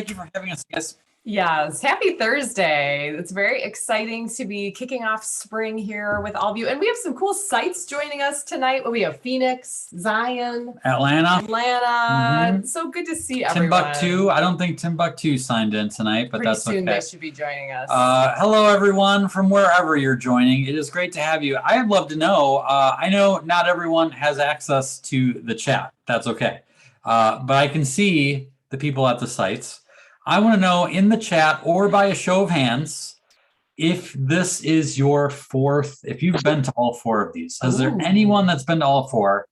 Thank you for having us, guys. Yes, happy Thursday. It's very exciting to be kicking off spring here with all of you. And we have some cool sites joining us tonight. We have Phoenix, Zion, Atlanta. Atlanta. So good to see everyone. Timbuktu. I don't think Timbuktu signed in tonight, but Pretty that's soon okay. they should be joining us. Hello, everyone, from wherever you're joining. It is great to have you. I'd love to know. I know not everyone has access to the chat. That's okay. But I can see the people at the sites. I want to know in the chat or by a show of hands if this is your fourth, if you've been to all four of these. Is there anyone that's been to all four?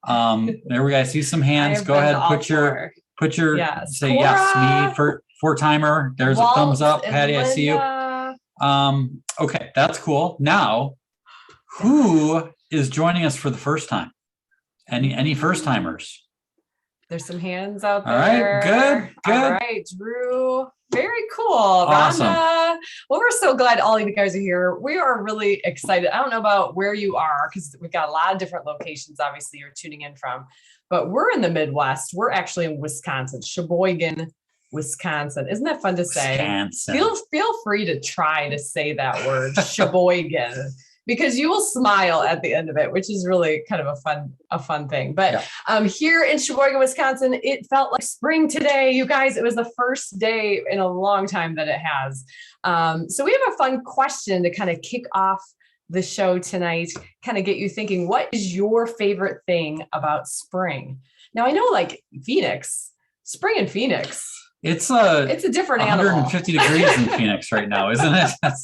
There we go. I see some hands. Go ahead, put your yes. say Cora, yes, me for four-timer. There's Walt, a thumbs up. Patty, Linda. I see you. Okay, that's cool. Now, who is joining us for the first time? Any first timers? There's some hands out there. All right, good. All right, Drew. Very cool. Awesome. Rhonda. Well, we're so glad all of you guys are here. We are really excited. I don't know about where you are because we've got a lot of different locations, obviously, you're tuning in from. But we're in the Midwest. We're actually in Wisconsin, Sheboygan, Wisconsin. Isn't that fun to say? Wisconsin. Feel free to try to say that word, Sheboygan. Because you will smile at the end of it, which is really kind of a fun thing. But here in Sheboygan, Wisconsin, it felt like spring today, you guys. It was the first day in a long time that it has. So we have a fun question to kind of kick off the show tonight, kind of get you thinking, what is your favorite thing about spring? Now, I know like Phoenix, spring in Phoenix. It's a different 150 animal. degrees in Phoenix right now, isn't it? That's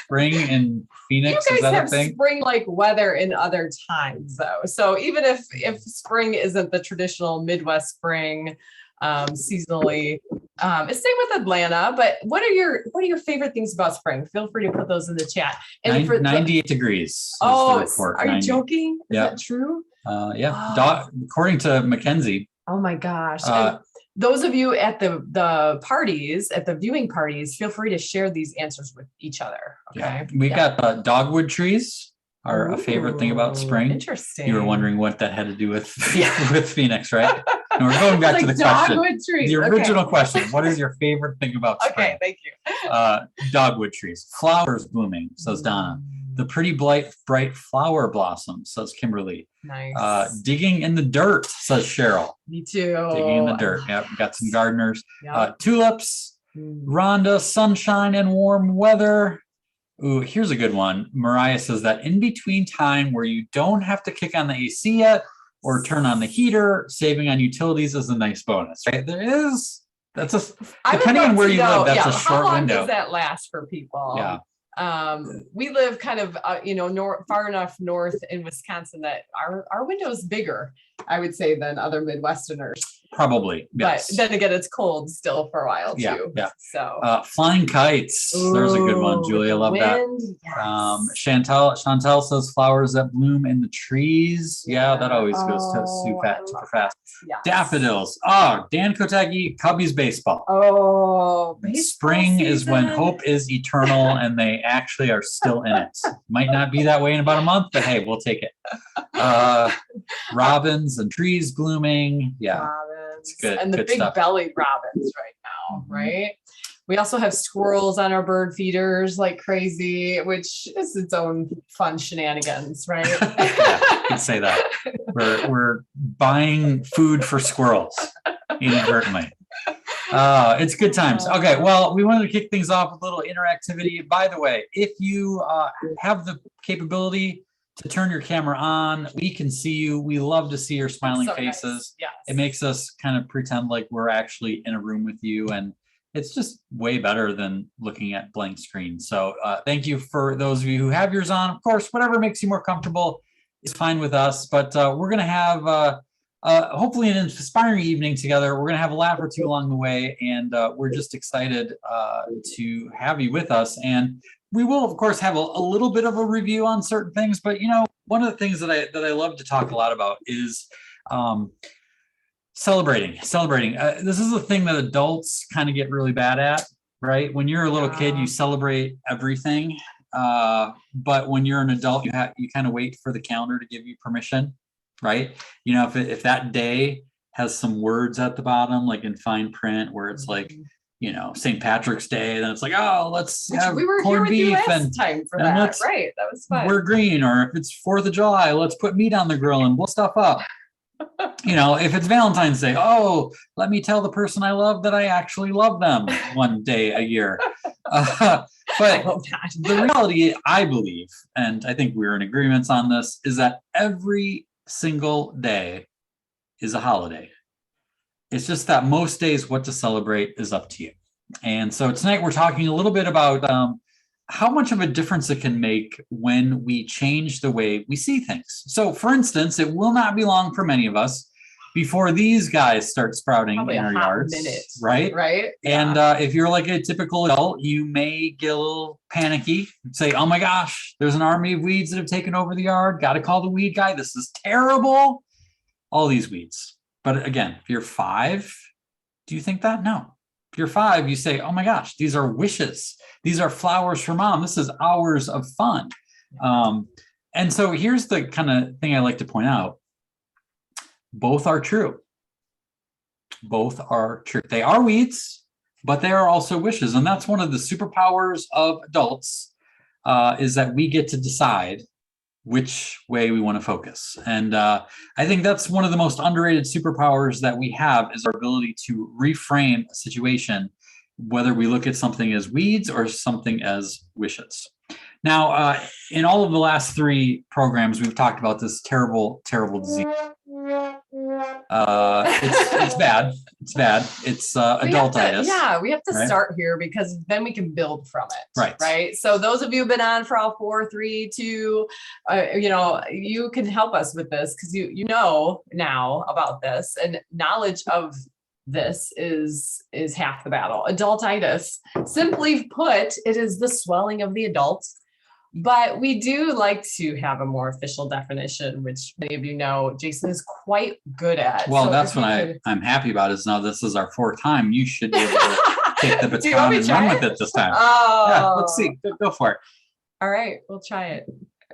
spring in Phoenix. You Is guys that have a thing? spring-like weather in other times, though. So even if spring isn't the traditional Midwest spring, seasonally, it's same with Atlanta. But what are your favorite things about spring? Feel free to put those in the chat. And 98 degrees. Oh, are you joking? Is that true? According to Mackenzie. Oh my gosh. Those of you at the parties, at the viewing parties, feel free to share these answers with each other. Okay. Yeah. We got dogwood trees are a favorite thing about spring. Interesting. You were wondering what that had to do with with Phoenix, right? And we're going back to the question. Trees. The original question. What is your favorite thing about spring? Okay, thank you. Dogwood trees. Flowers blooming, says Donna. The pretty bright flower blossoms, says Kimberly. Nice. Digging in the dirt, says Cheryl. Me too. Digging in the dirt. Yep, got some gardeners. Yep. Tulips, Rhonda, sunshine and warm weather. Ooh, here's a good one. Mariah says that in between time where you don't have to kick on the AC yet or turn on the heater, saving on utilities is a nice bonus, right? That's depending on where you live, that's a short window. How long does that last for people? Yeah. We live kind of, far enough north in Wisconsin that our window is bigger, I would say, than other Midwesterners. Probably, yes. But then again, it's cold still for a while too. Yeah. So flying kites. There's a good one, Julia. Love that. Yes. Chantel says flowers that bloom in the trees. Yeah, that always goes super fast. Yes. Daffodils. Oh, Dan Kotecki, Cubbies baseball. Oh, spring is when hope is eternal, and they actually are still in it. Might not be that way in about a month, but hey, we'll take it. Robins and trees blooming. Yeah. Robins. It's good. And the good big stuff. bellied robins right now, right? We also have squirrels on our bird feeders like crazy, which is its own fun shenanigans, right? Yeah, you can say that. We're buying food for squirrels inadvertently. It's good times. Okay, well, we wanted to kick things off with a little interactivity. By the way, if you have the capability to turn your camera on, we can see you. We love to see your smiling faces. Nice. Yes. It makes us kind of pretend like we're actually in a room with you, and it's just way better than looking at blank screens. So thank you for those of you who have yours on. Of course, whatever makes you more comfortable is fine with us, but we're going to have hopefully an inspiring evening together. We're going to have a laugh or two along the way, and we're just excited to have you with us. And we will, of course, have a little bit of a review on certain things, but one of the things that I love to talk a lot about is celebrating. This is a thing that adults kind of get really bad at, right? When you're a little kid, you celebrate everything, but when you're an adult, you kind of wait for the calendar to give you permission, right? If that day has some words at the bottom, like in fine print, where it's like, St. Patrick's Day. Then it's like, oh, let's have we were here corned with you beef last time for and that, right? That was fun. we're green. Or if it's 4th of July, let's put meat on the grill and blow stuff up. If it's Valentine's Day, oh, let me tell the person I love that I actually love them one day a year. But the reality, I believe, and I think we're in agreement on this, is that every single day is a holiday. It's just that most days what to celebrate is up to you. And so tonight we're talking a little bit about how much of a difference it can make when we change the way we see things. So for instance, it will not be long for many of us before these guys start sprouting probably in our yards, right? And if you're like a typical adult, you may get a little panicky, say, oh my gosh, there's an army of weeds that have taken over the yard. Got to call the weed guy. This is terrible. All these weeds. But again, if you're 5, do you think that? No. If you're 5, you say, oh my gosh, these are wishes. These are flowers for mom. This is hours of fun. And so here's the kind of thing I like to point out. Both are true. Both are true. They are weeds, but they are also wishes. And that's one of the superpowers of adults, is that we get to decide which way we want to focus. And I think that's one of the most underrated superpowers that we have, is our ability to reframe a situation, whether we look at something as weeds or something as wishes. Now, in all of the last 3 programs, we've talked about this terrible, terrible disease. It's bad. It's bad. It's adultitis. We have to start here, because then we can build from it. Right. So those of you who've been on for all 4, 3, 2, you can help us with this, because you know now about this, and knowledge of this is half the battle. Adultitis, simply put, it is the swelling of the adult. But we do like to have a more official definition, which many of you know Jason is quite good at. Well, so that's what I'm happy about, is now this is our 4th time. You should be able to take the baton and run with it this time. Oh. Yeah, let's see. Go for it. All right, we'll try it.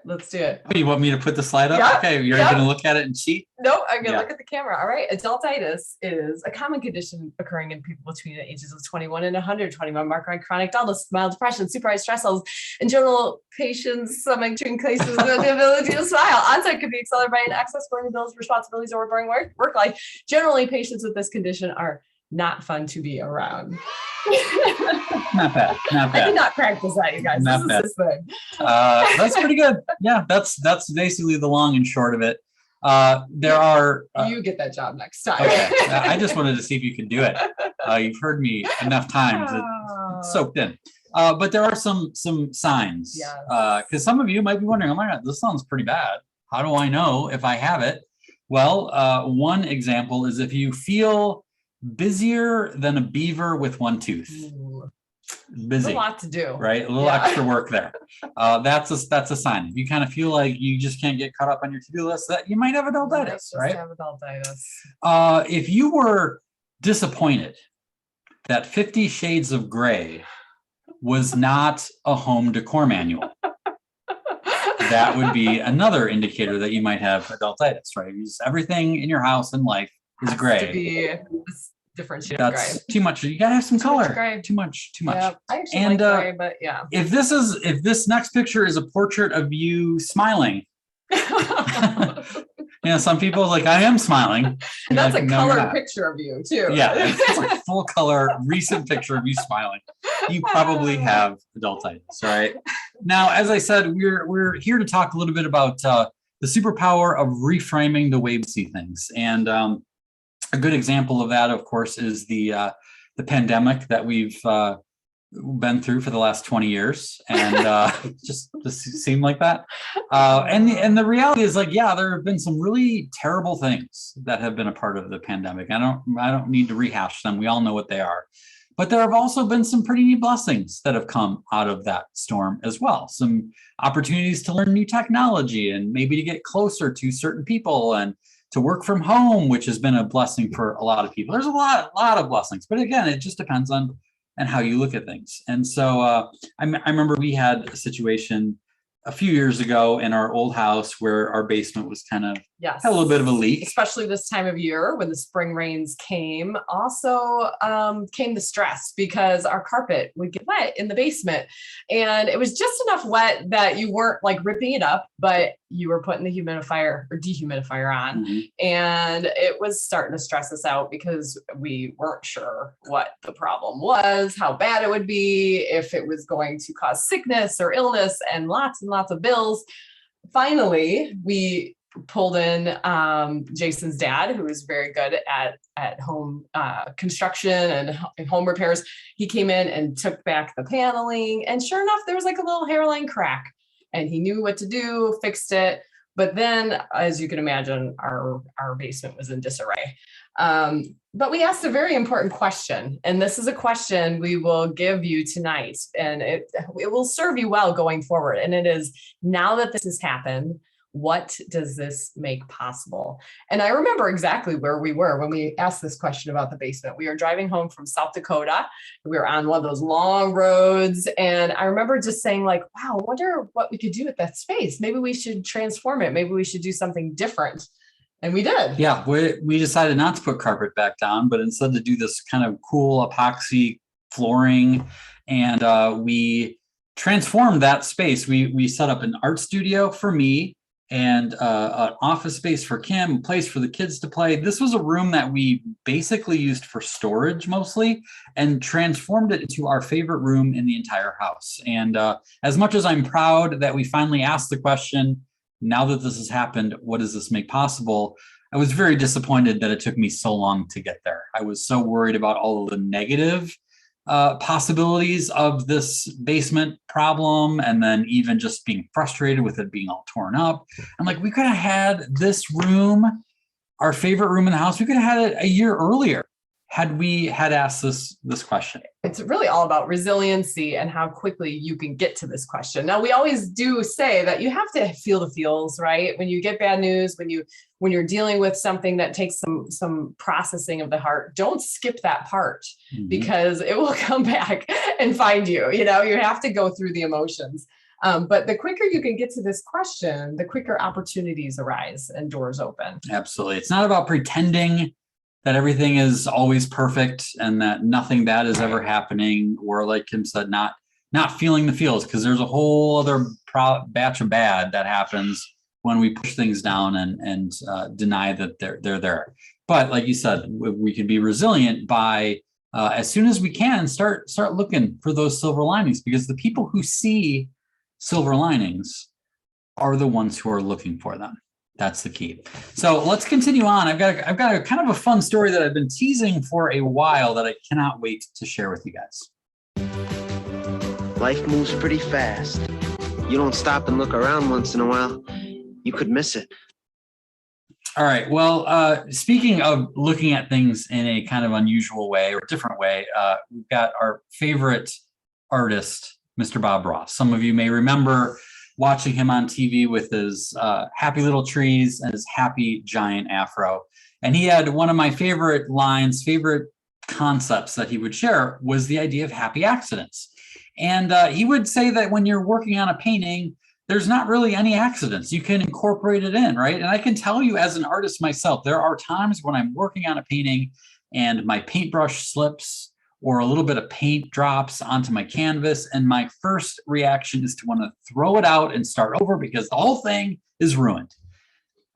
Let's do it. You want me to put the slide up? Yep. Okay, you're going to look at it and cheat? Nope, I'm going to look at the camera. All right. Adultitis is a common condition occurring in people between the ages of 21 and 121, marked by chronic dullness, mild depression, supervised stress levels, and general patients, some extreme cases of the ability to smile. Onset could be accelerated by an excess burden, bills, responsibilities, or boring work life. Generally, patients with this condition are not fun to be around. Not bad. I did not practice that, you guys. Not this is this thing. That's pretty good. Yeah, that's basically the long and short of it. There are. You get that job next time. Okay. I just wanted to see if you could do it. You've heard me enough times. It's soaked in. But there are some signs. Because some of you might be wondering, oh my God, this sounds pretty bad. How do I know if I have it? Well, one example is if you feel busier than a beaver with one tooth. Ooh. Busy. A lot to do. Right? A little extra work there. That's a sign. If you kind of feel like you just can't get caught up on your to-do list, that you might have adultitis, right? Have adultitis. If you were disappointed that 50 Shades of Grey was not a home decor manual, that would be another indicator that you might have adultitis, right? Because everything in your house and life is gray. To be different shade of That's gray. too much. You gotta have some color. Gray. Too much. Yeah, I actually like gray, but yeah. If this next picture is a portrait of you smiling, some people like, I am smiling. And that's like, a colored picture of you too. Yeah, it's like full color recent picture of you smiling. You probably have adultitis, right? Now, as I said, we're here to talk a little bit about the superpower of reframing the way we see things. And a good example of that, of course, is the pandemic that we've been through for the last 20 years, and just seemed like that. And the reality is, like, yeah, there have been some really terrible things that have been a part of the pandemic. I don't need to rehash them. We all know what they are. But there have also been some pretty neat blessings that have come out of that storm as well. Some opportunities to learn new technology and maybe to get closer to certain people and to work from home, which has been a blessing for a lot of people. There's a lot of blessings, but again, it just depends on how you look at things. And so I remember we had a situation a few years ago in our old house where our basement was kind of Yes. had a little bit of a leak. Especially this time of year when the spring rains came. Also came the stress because our carpet would get wet in the basement. And it was just enough wet that you weren't like ripping it up, but you were putting the humidifier or dehumidifier on. Mm-hmm. And it was starting to stress us out because we weren't sure what the problem was, how bad it would be, if it was going to cause sickness or illness, and lots of bills. Finally, we pulled in Jason's dad, who is very good at home construction and home repairs. He came in and took back the paneling, and sure enough, there was like a little hairline crack, and he knew what to do, fixed it. But then, as you can imagine, our basement was in disarray. But we asked a very important question, and this is a question we will give you tonight, and it will serve you well going forward. And it is, now that this has happened, what does this make possible? And I remember exactly where we were when we asked this question about the basement. We were driving home from South Dakota. We were on one of those long roads. And I remember just saying like, wow, I wonder what we could do with that space. Maybe we should transform it. Maybe we should do something different. And we did. Yeah, we decided not to put carpet back down, but instead to do this kind of cool epoxy flooring. And we transformed that space. We set up an art studio for me, and an office space for Kim, a place for the kids to play. This was a room that we basically used for storage mostly, and transformed it into our favorite room in the entire house. And as much as I'm proud that we finally asked the question, now that this has happened, what does this make possible? I was very disappointed that it took me so long to get there. I was so worried about all of the negative possibilities of this basement problem, and then even just being frustrated with it being all torn up. I'm like, we could have had this room, our favorite room in the house, we could have had it a year earlier had we had asked this question. It's really all about resiliency and how quickly you can get to this question. Now, we always do say that you have to feel the feels, right? When you get bad news, when you're dealing with something that takes some processing of the heart, don't skip that part, because it will come back and find you. You know, you have to go through the emotions. But the quicker you can get to this question, the quicker opportunities arise and doors open. Absolutely. It's not about pretending that everything is always perfect and that nothing bad is ever happening, or like Kim said, not feeling the feels, because there's a whole other batch of bad that happens when we push things down and deny that they're there. But like you said, we can be resilient by as soon as we can start looking for those silver linings, because the people who see silver linings are the ones who are looking for them. That's the key. So let's continue on. I've got a kind of a fun story that I've been teasing for a while that I cannot wait to share with you guys. Life moves pretty fast. You don't stop and look around once in a while, you could miss it. All right. Well, speaking of looking at things in a kind of unusual way or different way, we've got our favorite artist, Mr. Bob Ross. Some of you may remember watching him on TV with his happy little trees and his happy giant afro. And he had one of my favorite concepts that he would share was the idea of happy accidents. And he would say that when you're working on a painting, there's not really any accidents. You can incorporate it in, right? And I can tell you as an artist myself, there are times when I'm working on a painting and my paintbrush slips or a little bit of paint drops onto my canvas, and my first reaction is to want to throw it out and start over because the whole thing is ruined.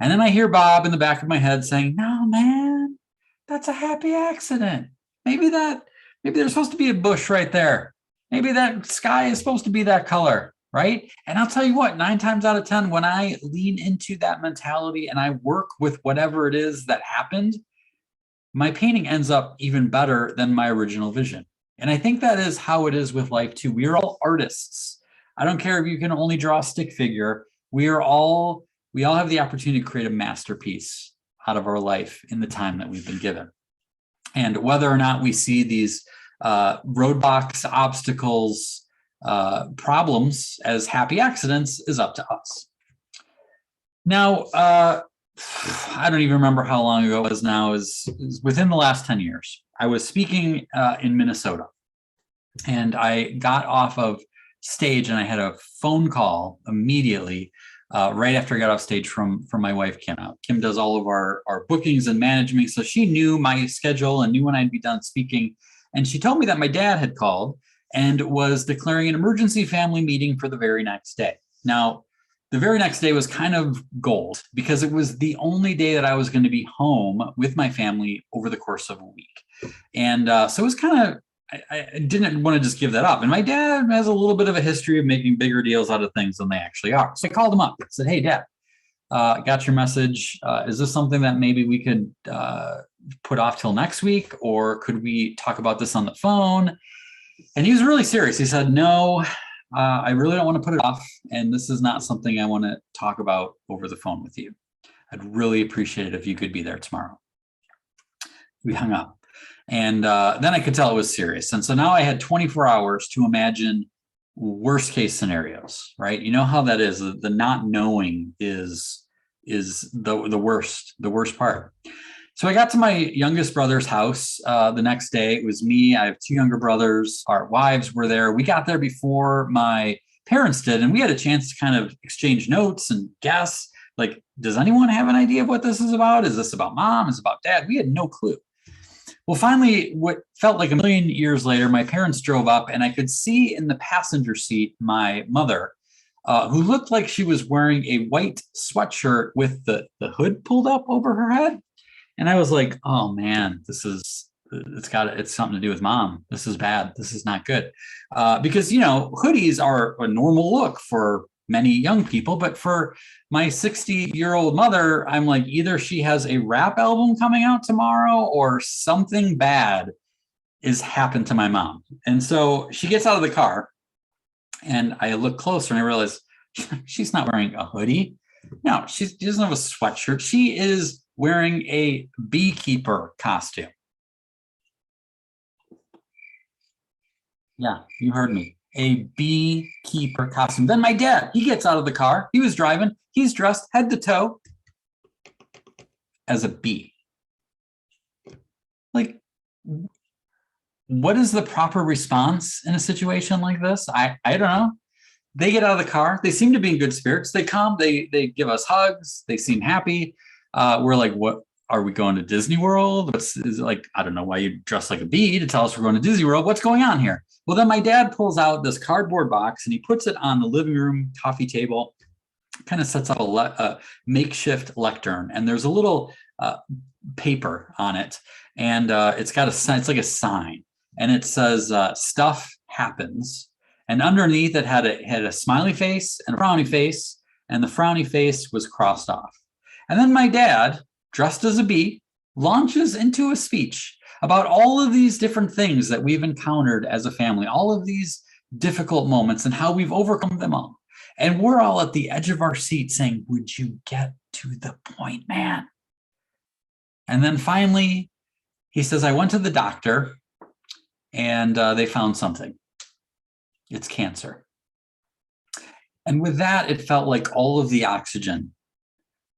And then I hear Bob in the back of my head saying, no, man, that's a happy accident. Maybe there's supposed to be a bush right there. Maybe that sky is supposed to be that color, right? And I'll tell you what, 9 times out of 10, when I lean into that mentality and I work with whatever it is that happened, my painting ends up even better than my original vision. And I think that is how it is with life too. We are all artists. I don't care if you can only draw a stick figure. We all have the opportunity to create a masterpiece out of our life in the time that we've been given. And whether or not we see these roadblocks, obstacles, problems as happy accidents is up to us. Now, I don't even remember how long ago it was now, is within the last 10 years. I was speaking in Minnesota, and I got off of stage, and I had a phone call immediately right after I got off stage from my wife, Kim. Kim does all of our bookings and management, so she knew my schedule and knew when I'd be done speaking. And she told me that my dad had called and was declaring an emergency family meeting for the very next day. Now, the very next day was kind of gold because it was the only day that I was going to be home with my family over the course of a week. And so it was kind of, I didn't want to just give that up. And my dad has a little bit of a history of making bigger deals out of things than they actually are. So I called him up and said, "Hey, Dad, got your message. Is this something that maybe we could put off till next week? Or could we talk about this on the phone?" And he was really serious. He said, "No, I really don't want to put it off. And this is not something I want to talk about over the phone with you. I'd really appreciate it if you could be there tomorrow." We hung up. And then I could tell it was serious. And so now I had 24 hours to imagine worst case scenarios, right? You know how that is. The not knowing is the worst part. So I got to my youngest brother's house the next day. It was me. I have two younger brothers. Our wives were there. We got there before my parents did. And we had a chance to kind of exchange notes and guess, like, does anyone have an idea of what this is about? Is this about mom? Is it about dad? We had no clue. Well, finally, what felt like a million years later, my parents drove up and I could see in the passenger seat my mother, who looked like she was wearing a white sweatshirt with the hood pulled up over her head. And I was like, oh man, it's something to do with mom. This is bad. This is not good. Because, hoodies are a normal look for many young people, but for my 60-year-old mother, I'm like, either she has a rap album coming out tomorrow or something bad is happened to my mom. And so she gets out of the car and I look closer and I realize she's not wearing a hoodie. No, she doesn't have a sweatshirt. She is wearing a beekeeper costume. Yeah, you heard me. A beekeeper costume. Then my dad, he gets out of the car. He was driving. He's dressed head to toe as a bee. Like, what is the proper response in a situation like this? I don't know. They get out of the car. They seem to be in good spirits. They come. They give us hugs. They seem happy. We're like, what? Are we going to Disney World? Is it like, I don't know why you dress like a bee to tell us we're going to Disney World. What's going on here? Well, then my dad pulls out this cardboard box and he puts it on the living room coffee table, kind of sets up a makeshift lectern. And there's a little paper on it. And it's like a sign. And it says, stuff happens. And underneath it had a smiley face and a frowny face. And the frowny face was crossed off. And then my dad, dressed as a bee, launches into a speech about all of these different things that we've encountered as a family, all of these difficult moments and how we've overcome them all. And we're all at the edge of our seat saying, would you get to the point, man? And then finally, he says, I went to the doctor and they found something. It's cancer. And with that, it felt like all of the oxygen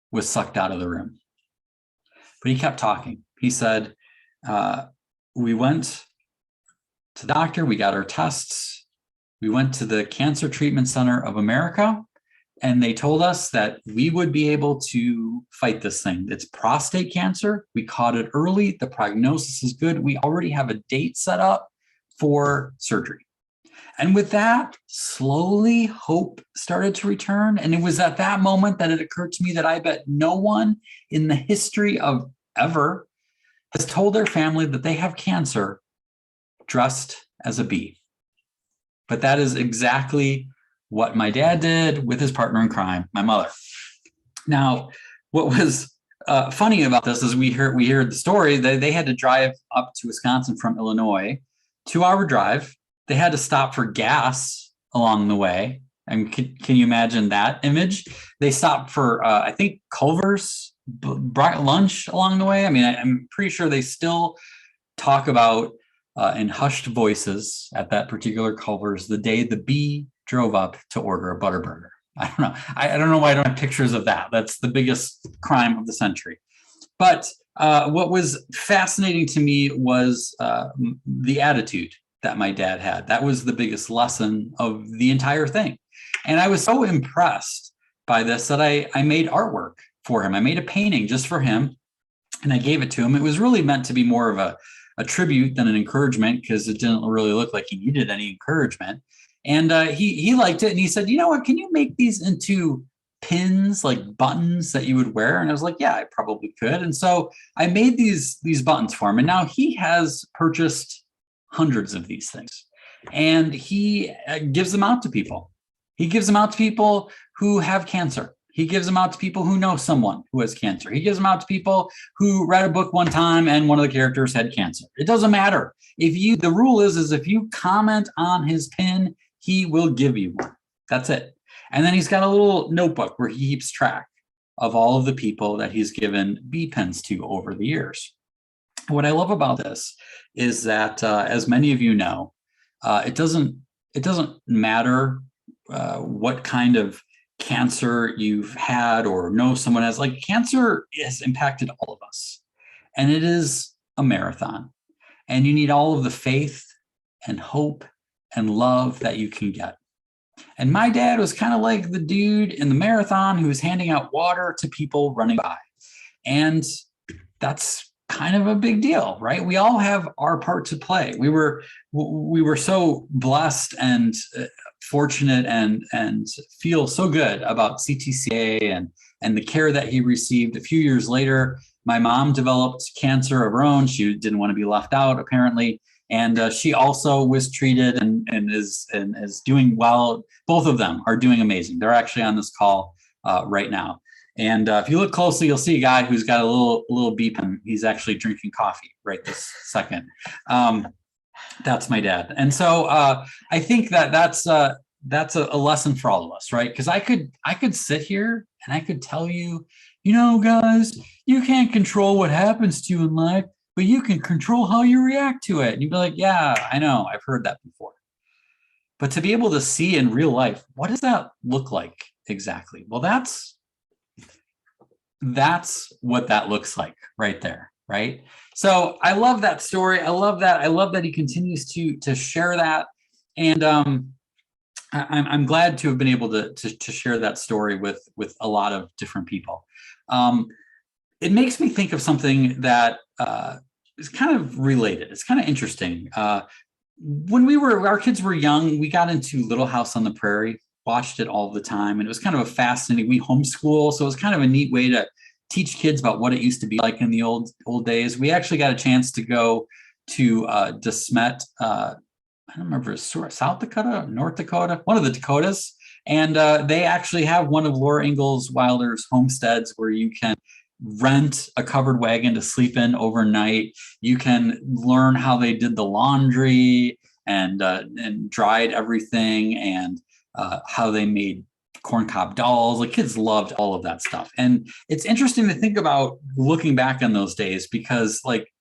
was sucked out of the room. But he kept talking. He said, we went to the doctor, we got our tests, we went to the Cancer Treatment Center of America, and they told us that we would be able to fight this thing. It's prostate cancer. We caught it early. The prognosis is good. We already have a date set up for surgery. And with that, slowly hope started to return. And it was at that moment that it occurred to me that I bet no one in the history of ever has told their family that they have cancer dressed as a bee. But that is exactly what my dad did with his partner in crime, my mother. Now, what was funny about this is we heard the story that they had to drive up to Wisconsin from Illinois, 2-hour drive. They had to stop for gas along the way. And can you imagine that image? They stopped for, I think, Culver's lunch along the way. I mean, I'm pretty sure they still talk about in hushed voices at that particular Culver's the day the bee drove up to order a Butterburger. I don't know. I don't know why I don't have pictures of that. That's the biggest crime of the century. But what was fascinating to me was the attitude that my dad had. That was the biggest lesson of the entire thing. And I was so impressed by this that I made artwork for him. I made a painting just for him and I gave it to him. It was really meant to be more of a tribute than an encouragement because it didn't really look like he needed any encouragement. And he liked it and he said, you know what, can you make these into pins, like buttons that you would wear? And I was like, yeah, I probably could. And so I made these buttons for him. And now he has purchased hundreds of these things and he gives them out to people. He gives them out to people who have cancer. He gives them out to people who know someone who has cancer. He gives them out to people who read a book one time and one of the characters had cancer. It doesn't matter. The rule is if you comment on his pin, he will give you one. That's it. And then he's got a little notebook where he keeps track of all of the people that he's given bee pins to over the years. What I love about this is that, as many of you know, it doesn't matter what kind of cancer you've had or know someone has. Like, cancer has impacted all of us, and it is a marathon, and you need all of the faith and hope and love that you can get. And my dad was kind of like the dude in the marathon who was handing out water to people running by. And that's kind of a big deal, right? We all have our part to play. We were so blessed and fortunate and feel so good about CTCA and the care that he received. A few years later, my mom developed cancer of her own. She didn't want to be left out, apparently. And she also was treated and is doing well. Both of them are doing amazing. They're actually on this call right now. And if you look closely, you'll see a guy who's got a little beep, and he's actually drinking coffee right this second. That's my dad. And so I think that's a lesson for all of us, right? Because I could sit here and I could tell you, guys, you can't control what happens to you in life, but you can control how you react to it. And you'd be like, yeah, I know, I've heard that before. But to be able to see in real life, what does that look like exactly? Well, that's what that looks like right there, right? So I love that story. I love that he continues to share that. And I'm glad to have been able to share that story with a lot of different people. It makes me think of something that is kind of related. It's kind of interesting. When our kids were young, we got into Little House on the Prairie, watched it all the time. And it was kind of a fascinating, we homeschool. So it was kind of a neat way to teach kids about what it used to be like in the old days. We actually got a chance to go to DeSmet, I don't remember, if it was South Dakota, North Dakota, one of the Dakotas. And they actually have one of Laura Ingalls Wilder's homesteads where you can rent a covered wagon to sleep in overnight. You can learn how they did the laundry and dried everything, and how they made corncob dolls. Like, kids loved all of that stuff. And it's interesting to think about looking back on those days, because like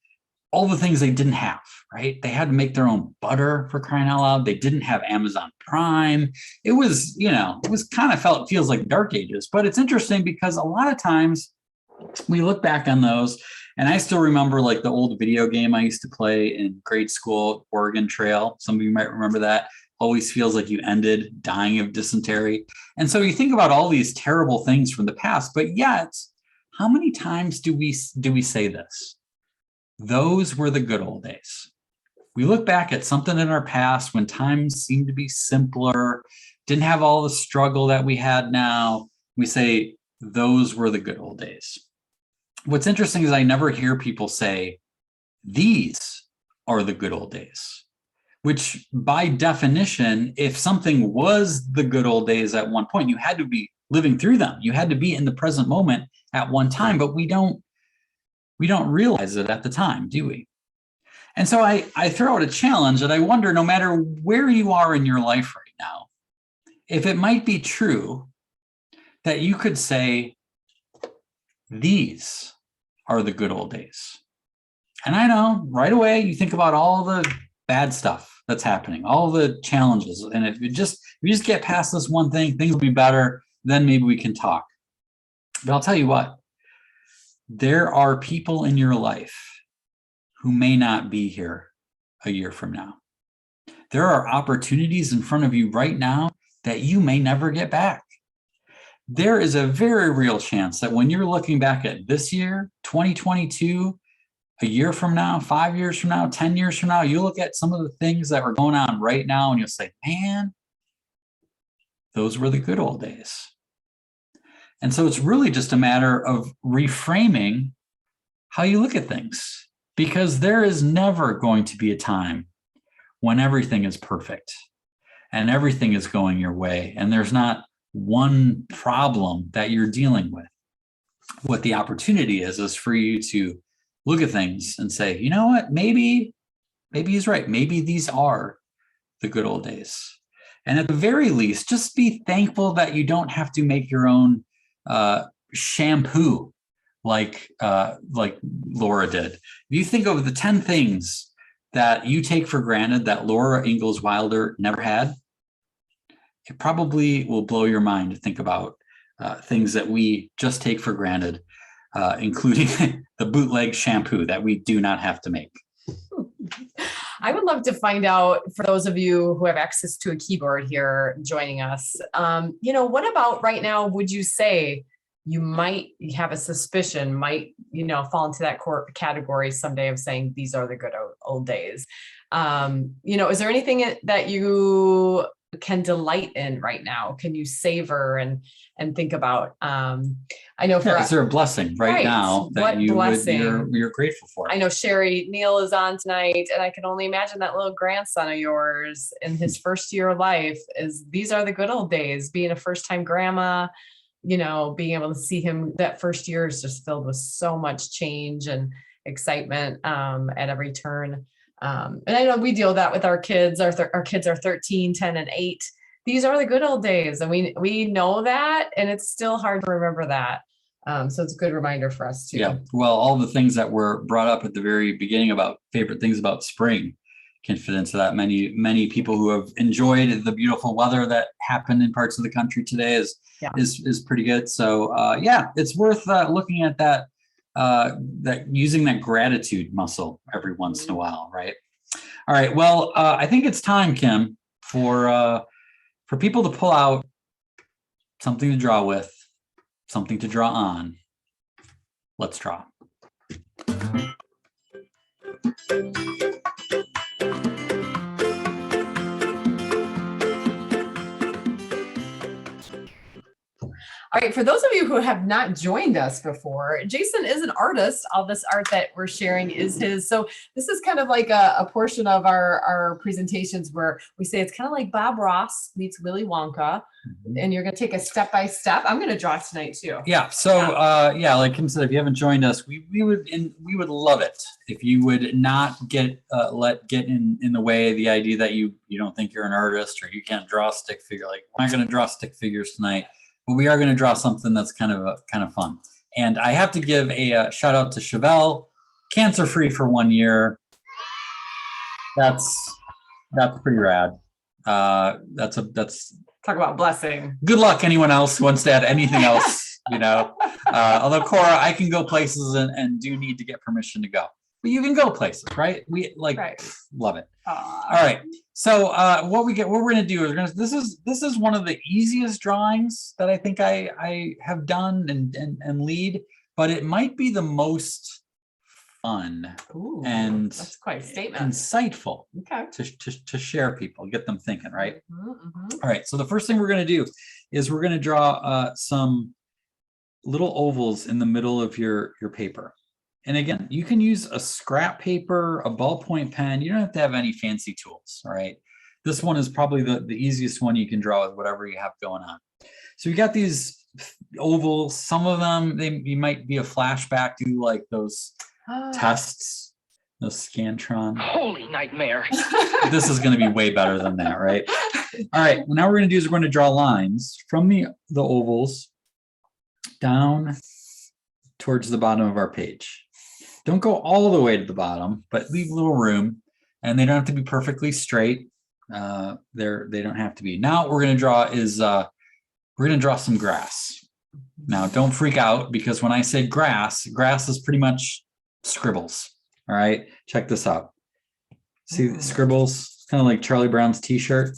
all the things they didn't have, right? They had to make their own butter, for crying out loud. They didn't have Amazon Prime. It was, feels like dark ages. But it's interesting because a lot of times we look back on those, and I still remember like the old video game I used to play in grade school, Oregon Trail. Some of you might remember that. Always feels like you ended dying of dysentery. And so you think about all these terrible things from the past, but yet, how many times do we say this? Those were the good old days. We look back at something in our past when times seemed to be simpler, didn't have all the struggle that we had now. We say, those were the good old days. What's interesting is I never hear people say, these are the good old days, which by definition, if something was the good old days at one point, you had to be living through them. You had to be in the present moment at one time, but we don't realize it at the time, do we? And so I throw out a challenge that I wonder, no matter where you are in your life right now, if it might be true that you could say, these are the good old days. And I know right away you think about all the bad stuff that's happening, all the challenges. And if you just get past this one thing, things will be better. Then maybe we can talk. But I'll tell you what, there are people in your life who may not be here a year from now. There are opportunities in front of you right now that you may never get back. There is a very real chance that when you're looking back at this year, 2022, a year from now, 5 years from now, 10 years from now, you look at some of the things that are going on right now and you'll say, man, those were the good old days. And so it's really just a matter of reframing how you look at things, because there is never going to be a time when everything is perfect and everything is going your way and there's not one problem that you're dealing with. What the opportunity is for you to look at things and say, you know what, maybe he's right. Maybe these are the good old days. And at the very least, just be thankful that you don't have to make your own shampoo like Laura did. If you think of the 10 things that you take for granted that Laura Ingalls Wilder never had, it probably will blow your mind to think about things that we just take for granted, including the bootleg shampoo that we do not have to make. I would love to find out, for those of you who have access to a keyboard here joining us, what about right now would you say you might have a suspicion might, fall into that category someday of saying these are the good old days? Is there anything that you can delight in right now? Can you savor and think about? I know is there a blessing right now that you're grateful for? I know Sherry Neal is on tonight, and I can only imagine that little grandson of yours in his first year of life these are the good old days, being a first-time grandma, being able to see him. That first year is just filled with so much change and excitement at every turn. And I know we deal with that with our kids. Our kids are 13, 10, and 8. These are the good old days. And we know that, and it's still hard to remember that. So it's a good reminder for us too. Yeah. Well, all the things that were brought up at the very beginning about favorite things about spring can fit into that. Many people who have enjoyed the beautiful weather that happened in parts of the country today is pretty good. So it's worth looking at that. That using that gratitude muscle every once in a while, right? All right. Well, I think it's time, Kim, for people to pull out something to draw with, something to draw on. Let's draw. All right, for those of you who have not joined us before, Jason is an artist. All this art that we're sharing is his. So this is kind of like a portion of our presentations where we say it's kind of like Bob Ross meets Willy Wonka. Mm-hmm. And you're going to take a step by step. I'm going to draw tonight too. Yeah. So like Kim said, if you haven't joined us, we would love it if you would not get in the way of the idea that you don't think you're an artist or you can't draw a stick figure. Like, we're not going to draw stick figures tonight. But we are going to draw something that's kind of fun. And I have to give a shout out to Chevelle, cancer-free for 1 year. That's pretty rad. That's talk about blessing. Good luck anyone else who wants to add anything else, although Cora, I can go places and do need to get permission to go. But you can go places, right? Love it. All right. So what we're going to do is this is one of the easiest drawings that I think I have done and lead, but it might be the most fun. Ooh, and that's quite a statement. Insightful. Okay. To share people, get them thinking, right? Mm-hmm. All right. So the first thing we're going to do is we're going to draw some little ovals in the middle of your paper. And again, you can use a scrap paper, a ballpoint pen. You don't have to have any fancy tools, all right? This one is probably the easiest one you can draw with whatever you have going on. So you got these ovals. Some of them, you might be a flashback to like those tests, those Scantron. Holy nightmare. This is going to be way better than that, right? All right, well, now we're going to do is we're going to draw lines from the ovals down towards the bottom of our page. Don't go all the way to the bottom, but leave a little room, and they don't have to be perfectly straight. They don't have to be. Now what we're going to draw is we're going to draw some grass. Now don't freak out, because when I say grass is pretty much scribbles. All right, check this out. See the scribbles kind of like Charlie Brown's t-shirt.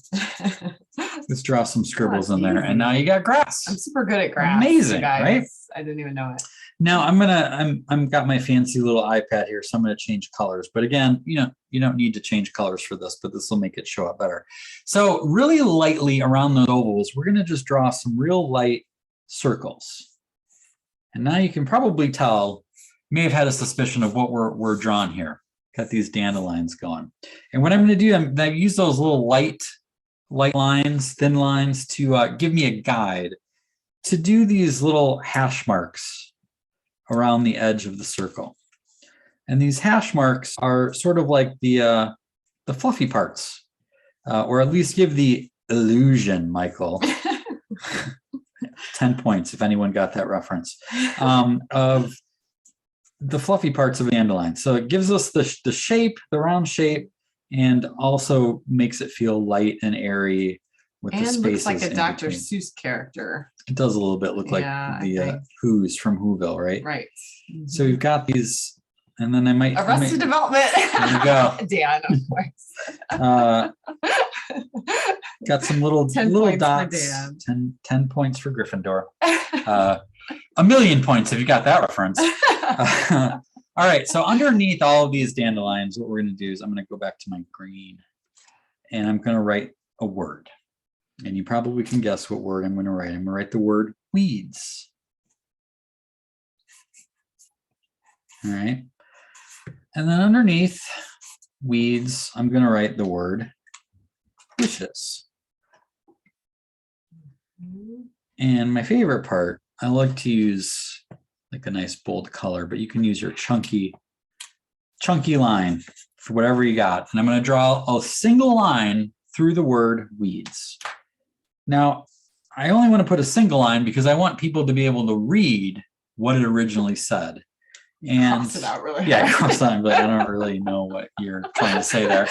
Let's draw some scribbles in there. And now you got grass. I'm super good at grass. Amazing, guys. right? I didn't even know it. Now I'm got my fancy little iPad here, so I'm gonna change colors. But again, you don't need to change colors for this, but this will make it show up better. So really lightly around those ovals, we're gonna just draw some real light circles. And now you can probably tell, may have had a suspicion of what we're drawing here. Got these dandelions going. And what I'm gonna do, I've used those little light lines, thin lines to give me a guide to do these little hash marks around the edge of the circle. And these hash marks are sort of like the fluffy parts, or at least give the illusion, Michael. 10 points if anyone got that reference, of the fluffy parts of a dandelion. So it gives us the shape, the round shape, and also makes it feel light and airy with the spaces. And looks like a Dr. between. Seuss character. It does a little bit look like the Who's from Whoville, right? Right. So we've got these, and then Arrested Development. There you go. Dan, of course. Got some little 10 little dots. 10 points for Gryffindor. 1,000,000 points if you got that reference. All right, so underneath all of these dandelions, what we're going to do is I'm going to go back to my green, and I'm going to write a word. And you probably can guess what word I'm going to write. I'm going to write the word weeds. All right. And then underneath weeds, I'm going to write the word wishes. And my favorite part, I like to use like a nice bold color, but you can use your chunky line for whatever you got. And I'm going to draw a single line through the word weeds. Now, I only want to put a single line because I want people to be able to read what it originally said. And cross it out really hard. Yeah, cross it out, but I don't really know what you're trying to say there.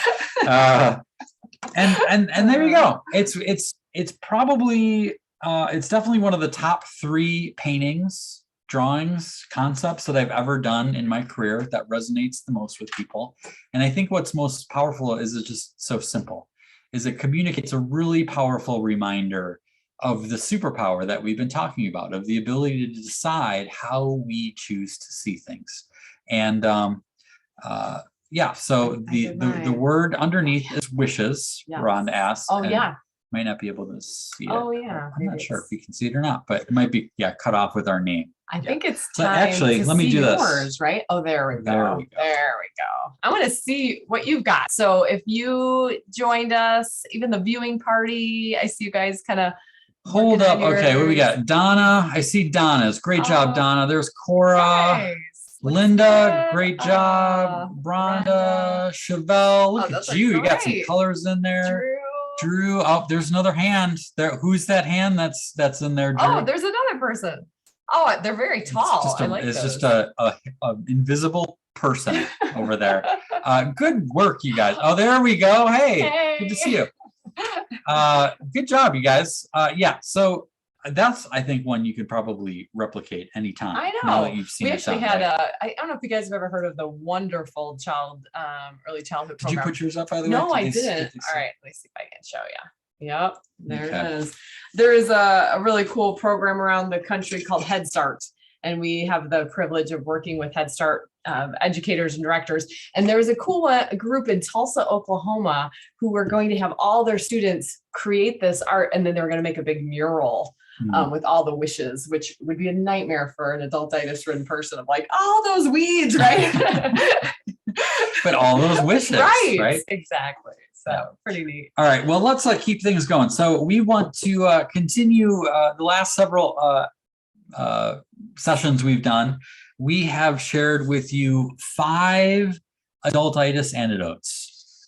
And there you go. It's probably it's definitely one of the top 3 paintings, drawings, concepts that I've ever done in my career that resonates the most with people. And I think what's most powerful is it's just so simple. Is it communicates a really powerful reminder of the superpower that we've been talking about, of the ability to decide how we choose to see things. And yeah, so the word underneath is wishes. Yes. Ron asked. Oh yeah. Might not be able to see it. Oh yeah. I'm not sure if we can see it or not, but it might be cut off with our name. I think it's So time actually, to let me see do this. yours, right? Oh, there we go. There we go. There we go. I want to see what you've got. So if you joined us, even the viewing party, I see you guys kind of hold up. Okay, what do we got? Donna. I see Donna's. Great job, Donna. There's Cora. Nice. Linda, great job. Rhonda, Chevelle. Look at you. You got some colors in there. Drew. Oh, there's another hand there. Who's that hand that's in there, Drew? Oh, there's another person. Oh, they're very tall. It's just a invisible person over there. Good work, you guys. Oh, there we go. Hey. Good to see you. Good job, you guys. Yeah, so that's, I think, one you could probably replicate anytime. I know. Now that you've seen we it actually done, had right? I don't know if you guys have ever heard of the wonderful early childhood program. Did you put yours up, by the way? No, I didn't. All right, let me see if I can show you. Yep, there Okay. it is. There is a really cool program around the country called Head Start. And we have the privilege of working with Head Start educators and directors. And there was a cool group in Tulsa, Oklahoma, who were going to have all their students create this art, and then they were going to make a big mural with all the wishes, which would be a nightmare for an adultitis-ridden person of like, all those weeds, right? But all those wishes, right? Exactly. So pretty neat. All right, well, let's keep things going. So we want to continue the last several sessions we've done. We have shared with you 5 adultitis antidotes,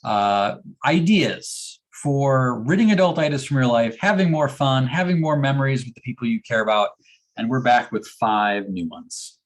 ideas for ridding adultitis from your life, having more fun, having more memories with the people you care about. And we're back with 5 new ones.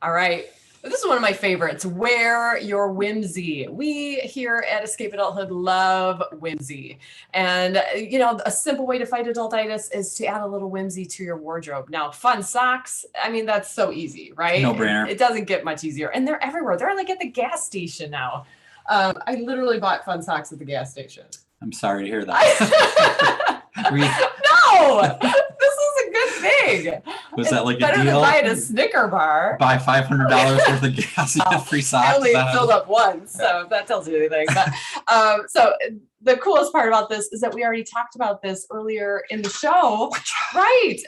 All right. This is one of my favorites. Wear your whimsy. We here at Escape Adulthood love whimsy. And, a simple way to fight adultitis is to add a little whimsy to your wardrobe. Now, fun socks, I mean, that's so easy, right? No brainer. It doesn't get much easier. And they're everywhere. They're like at the gas station now. I literally bought fun socks at the gas station. I'm sorry to hear that. No, this is a good thing. Was that like a better deal? than buying a Snicker bar. Buy $500 worth of gas, you get free socks. I only filled up once, so if that tells you anything. But so the coolest part about this is that we already talked about this earlier in the show, right?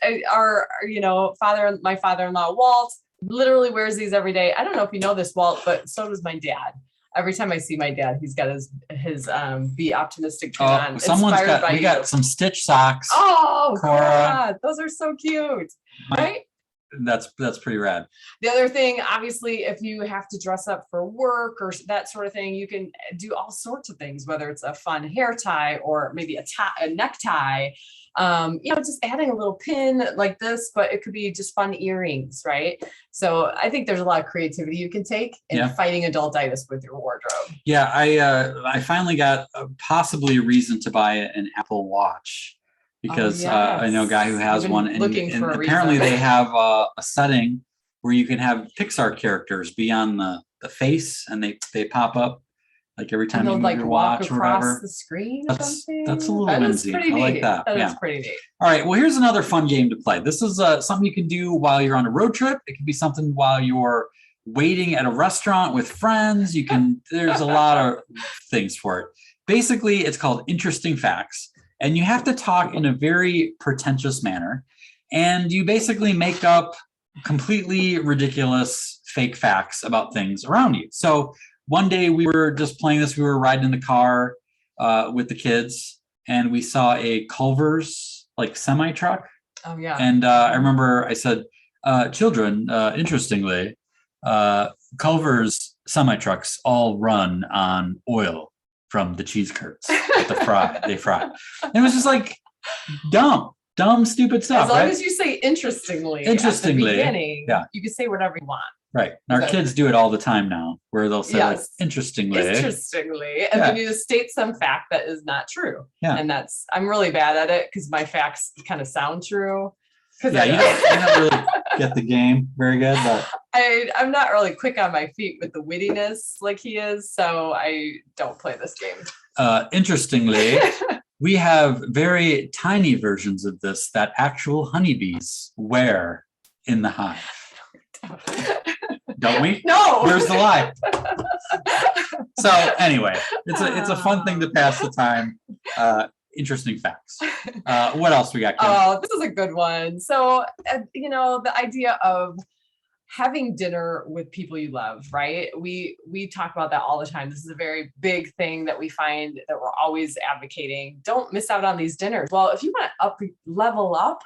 My father-in-law Walt literally wears these every day. I don't know if you know this, Walt, but so does my dad. Every time I see my dad, he's got his Be Optimistic pin on. We got some Stitch socks. Oh, Cora. God, those are so cute, right? That's pretty rad. The other thing, obviously, if you have to dress up for work or that sort of thing, you can do all sorts of things, whether it's a fun hair tie or maybe a necktie. Just adding a little pin like this, but it could be just fun earrings, right? So I think there's a lot of creativity you can take in fighting adultitis with your wardrobe. Yeah, I finally got possibly a reason to buy an Apple Watch because I know a guy who has one, and apparently they have a setting where you can have Pixar characters be on the face, and they pop up like every time you move your watch or whatever. The screen or something. That's a little whimsy. I like that. That is pretty neat. All right. Well, here's another fun game to play. This is something you can do while you're on a road trip. It can be something while you're waiting at a restaurant with friends. There's a lot of things for it. Basically, it's called Interesting Facts. And you have to talk in a very pretentious manner. And you basically make up completely ridiculous fake facts about things around you. So one day we were just playing this. We were riding in the car with the kids, and we saw a Culver's semi truck. Oh yeah. And I remember I said, "Children, interestingly, Culver's semi trucks all run on oil from the cheese curds that they fry." And it was just like dumb, stupid stuff. As long right? as you say interestingly at the beginning, you can say whatever you want. Right. Our kids do it all the time now, where they'll say, interestingly. And then you just state some fact that is not true. Yeah. And I'm really bad at it because my facts kind of sound true. Yeah, you don't really get the game very good, but I'm not really quick on my feet with the wittiness like he is, so I don't play this game. Interestingly, we have very tiny versions of this that actual honeybees wear in the hive. Don't we? No. Where's the lie? So anyway, it's a fun thing to pass the time. Interesting facts. What else we got, Kim? Oh, this is a good one. So, the idea of having dinner with people you love, right? We talk about that all the time. This is a very big thing that we find that we're always advocating. Don't miss out on these dinners. Well, if you want to level up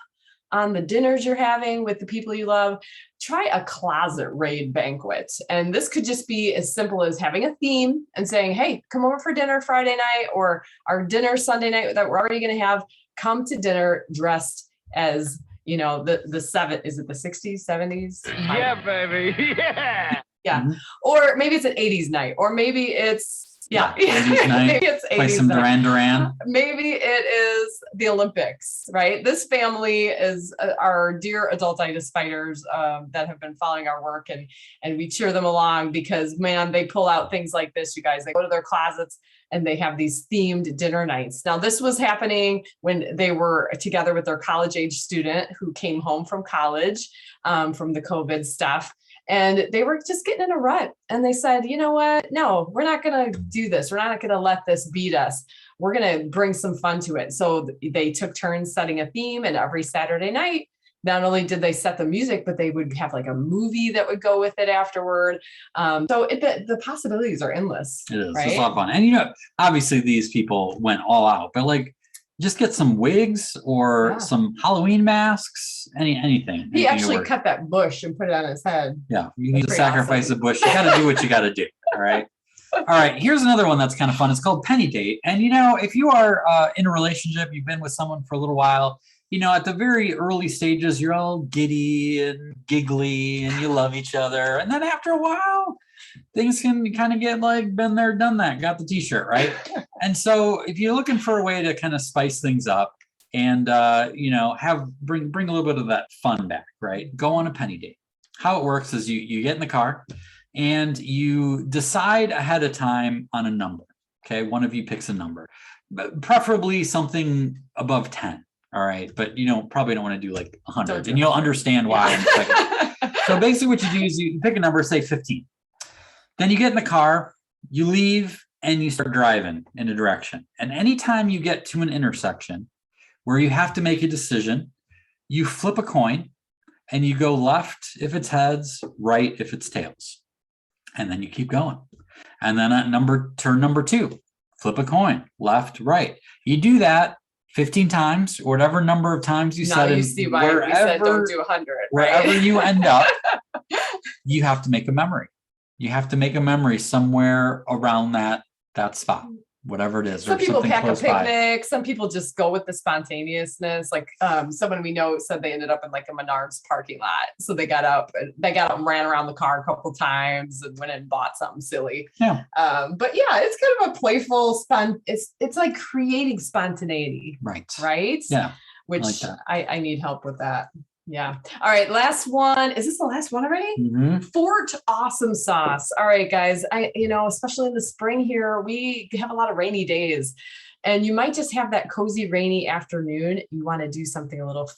on the dinners you're having with the people you love, try a closet raid banquet. And this could just be as simple as having a theme and saying, hey, come over for dinner Friday night, or our dinner Sunday night that we're already going to have. Come to dinner dressed as, the seven, is it the 60s, 70s? Yeah, baby. Yeah. Yeah. Mm-hmm. Or maybe it's an 80s night, or maybe it's, 80s night. Maybe it's 80s play some night. Duran. Maybe it is the Olympics, right? This family is our dear adultitis fighters that have been following our work, and we cheer them along because, man, they pull out things like this, you guys. They go to their closets and they have these themed dinner nights. Now, this was happening when they were together with their college-age student who came home from college from the COVID stuff. And they were just getting in a rut, and they said, you know what? No, we're not going to do this. We're not going to let this beat us. We're going to bring some fun to it. So they took turns setting a theme, and every Saturday night, not only did they set the music, but they would have like a movie that would go with it afterward. So the possibilities are endless. It is. Right? It's a lot of fun. And, obviously these people went all out, but just get some wigs or some Halloween masks, anything. He actually cut that bush and put it on his head. Yeah, you need to sacrifice a bush. You got to do what you got to do. All right. All right. Here's another one that's kind of fun. It's called Penny Date. And if you are in a relationship, you've been with someone for a little while, at the very early stages, you're all giddy and giggly and you love each other. And then after a while, things can kind of get like been there, done that, got the t-shirt, right? And so if you're looking for a way to kind of spice things up and, bring a little bit of that fun back, right? Go on a penny date. How it works is you get in the car and you decide ahead of time on a number. Okay. One of you picks a number, but preferably something above 10. All right. But probably don't want to do like 100 and you'll understand why in a second. So basically what you do is you pick a number, say 15. Then you get in the car, you leave and you start driving in a direction. And anytime you get to an intersection where you have to make a decision, you flip a coin and you go left if it's heads, right if it's tails. And then you keep going. And then at turn number 2, flip a coin, left, right. You do that 15 times, or whatever number of times you said. You see why we said don't do 100. Wherever you end up, you have to make a memory. You have to make a memory somewhere around that spot, whatever it is. Some people pack a picnic. Some people just go with the spontaneousness. Like someone we know said they ended up in like a Menards parking lot. So they got up and ran around the car a couple times and went and bought something silly. Yeah. But yeah, it's kind of a playful it's like creating spontaneity. Right. Right. Yeah. Which I need help with that. Yeah. All right. Last one. Is this the last one already? Mm-hmm. Fort awesome sauce. All right, guys. Especially in the spring here, we have a lot of rainy days and you might just have that cozy rainy afternoon. You want to do something a little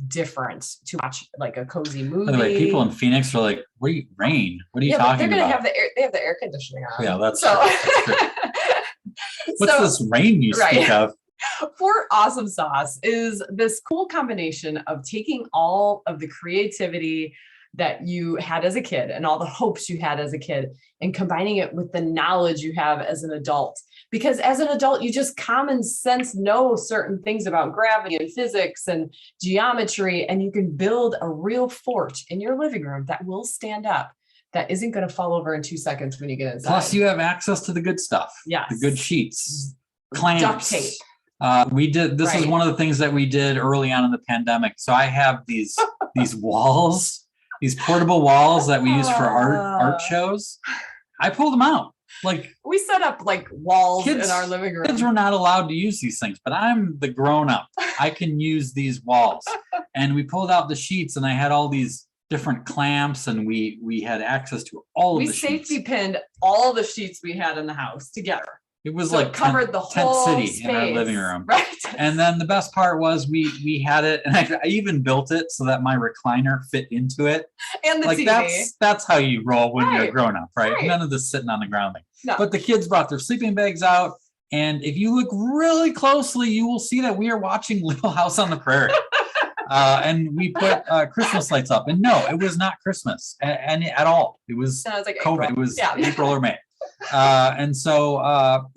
different to watch, like a cozy movie. By the way, people in Phoenix are like, what are you, rain? What are you talking they're about? They have the air conditioning on. Yeah, that's so. true. What's this rain you speak of? Fort awesome sauce is this cool combination of taking all of the creativity that you had as a kid and all the hopes you had as a kid and combining it with the knowledge you have as an adult. Because as an adult, you just common sense know certain things about gravity and physics and geometry, and you can build a real fort in your living room that will stand up, that isn't going to fall over in 2 seconds when you get inside. Plus you have access to the good stuff. Yes. The good sheets, clamps. Duct tape. We did, this is one of the things that we did early on in the pandemic. So I have these walls, these portable walls that we use for art shows. I pulled them out. Like we set up like walls in our living room. Kids were not allowed to use these things, but I'm the grown up. I can use these walls. And we pulled out the sheets and I had all these different clamps and we had access to all of the sheets. We safety pinned all the sheets we had in the house together. It was so like it covered the tent whole city space. in our living room. Right. And then the best part was we had it, and I even built it so that my recliner fit into it. And the like TV. That's how you roll when you're Right. grown up, right? Right. None of this sitting on the ground thing. No. But the kids brought their sleeping bags out, and if you look really closely, you will see that we are watching Little House on the Prairie. And we put Christmas lights up, and no, it was not Christmas and at all. It was Sounds like COVID. April. It was Yeah. April or May. And so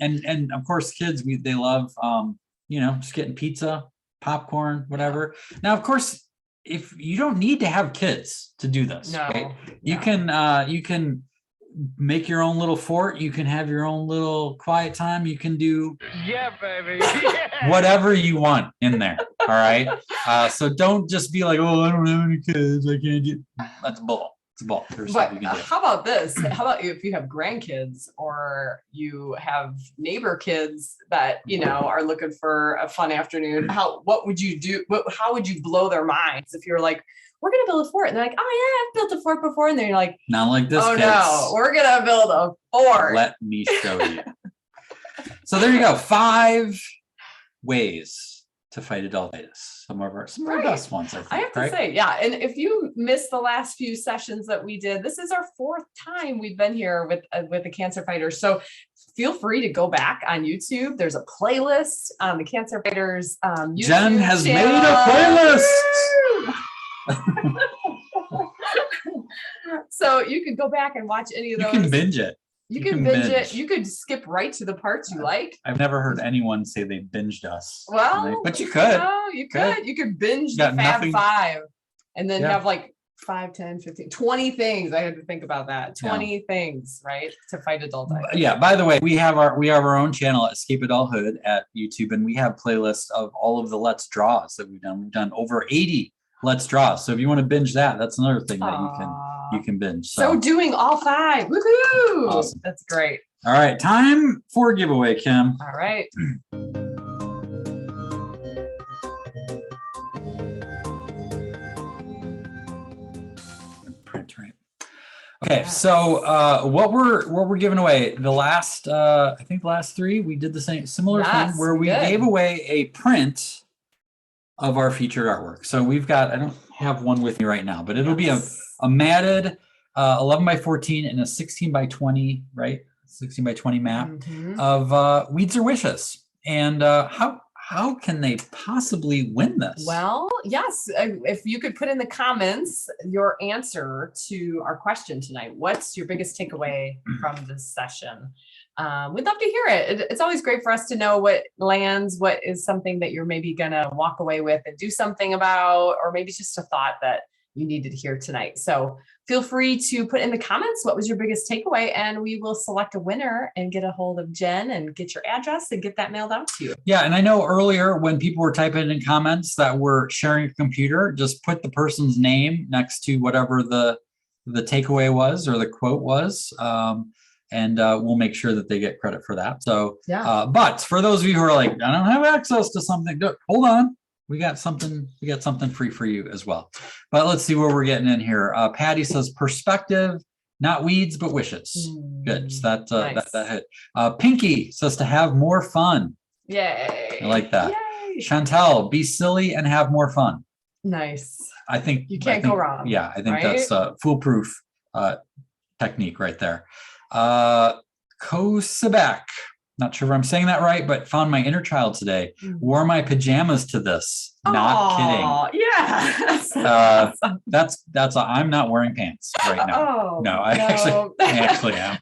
and of course kids they love just getting pizza, popcorn, whatever. Now of course if you don't need to have kids to do this, No. right? You can make your own little fort, you can have your own little quiet time, you can do baby. Yeah. whatever you want in there. All right. So don't just be like, oh, I don't have any kids, I can't do. That's bull. It's a ball. There's But stuff you can do. how about this? How about if you have grandkids or you have neighbor kids that, are looking for a fun afternoon? What would you do? How would you blow their minds if you're like, we're going to build a fort? And they're like, oh yeah, I've built a fort before. And then you're like, Not like this, oh kids. no, we're going to build a fort. Let me show you. So there you go. 5 ways to fight adultitis. Some of our Right. best ones, I think. I have to say, yeah. And if you missed the last few sessions that we did, this is our 4th time we've been here with the Cancer Fighters. So feel free to go back on YouTube. There's a playlist on the Cancer Fighters YouTube Jen has channel. made a playlist. So you could go back and watch any of You those. can binge it. You can binge it. You could skip right to the parts you like. I've never heard anyone say they binged us. Well, But you could. You could binge the Got Fab nothing- Five and then Yeah. have like 5, 10, 15, 20 things. I had to think about that. 20 things, right? To fight adultitis. Yeah. By the way, we have our own channel, Escape Adulthood, at YouTube, and we have playlists of all of the Let's Draws that we've done. We've done over 80 Let's Draws. So if you want to binge that, that's another thing that you can binge. So doing all 5. Woohoo! Awesome. That's great. All right, time for giveaway, Kim. All right. Print, right. Okay, so what we're giving away, the last I think the last 3 we did the similar thing where we gave away a print of our featured artwork. So we've got, I don't have one with me right now, but it'll be a matted 11 by 14 and a 16 by 20, right? 16 by 20 map of Weeds or Wishes. And how can they possibly win this? Well, yes, if you could put in the comments your answer to our question tonight. What's your biggest takeaway from this session? We'd love to hear it. It's always great for us to know what lands, what is something that you're maybe gonna walk away with and do something about, or maybe just a thought that you needed to hear tonight. So feel free to put in the comments what was your biggest takeaway, and we will select a winner and get a hold of Jen and get your address and get that mailed out to you. Yeah, and I know earlier when people were typing in comments that were sharing a computer, just put the person's name next to whatever the takeaway was or the quote was. And we'll make sure that they get credit for that. So, but for those of you who are like, I don't have access to something, hold on. We got something free for you as well. But let's see where we're getting in here. Patty says perspective, not weeds, but wishes. Good. So that hit. Pinky says to have more fun. Yay. I like that. Yay. Chantel, be silly and have more fun. Nice. I think you can't go wrong. Yeah, I think right? that's a foolproof technique right there. Kosebek, not sure if I'm saying that right, but found my inner child today. Wore my pajamas to this. Not kidding. Yeah. I'm not wearing pants right now. No, I actually am.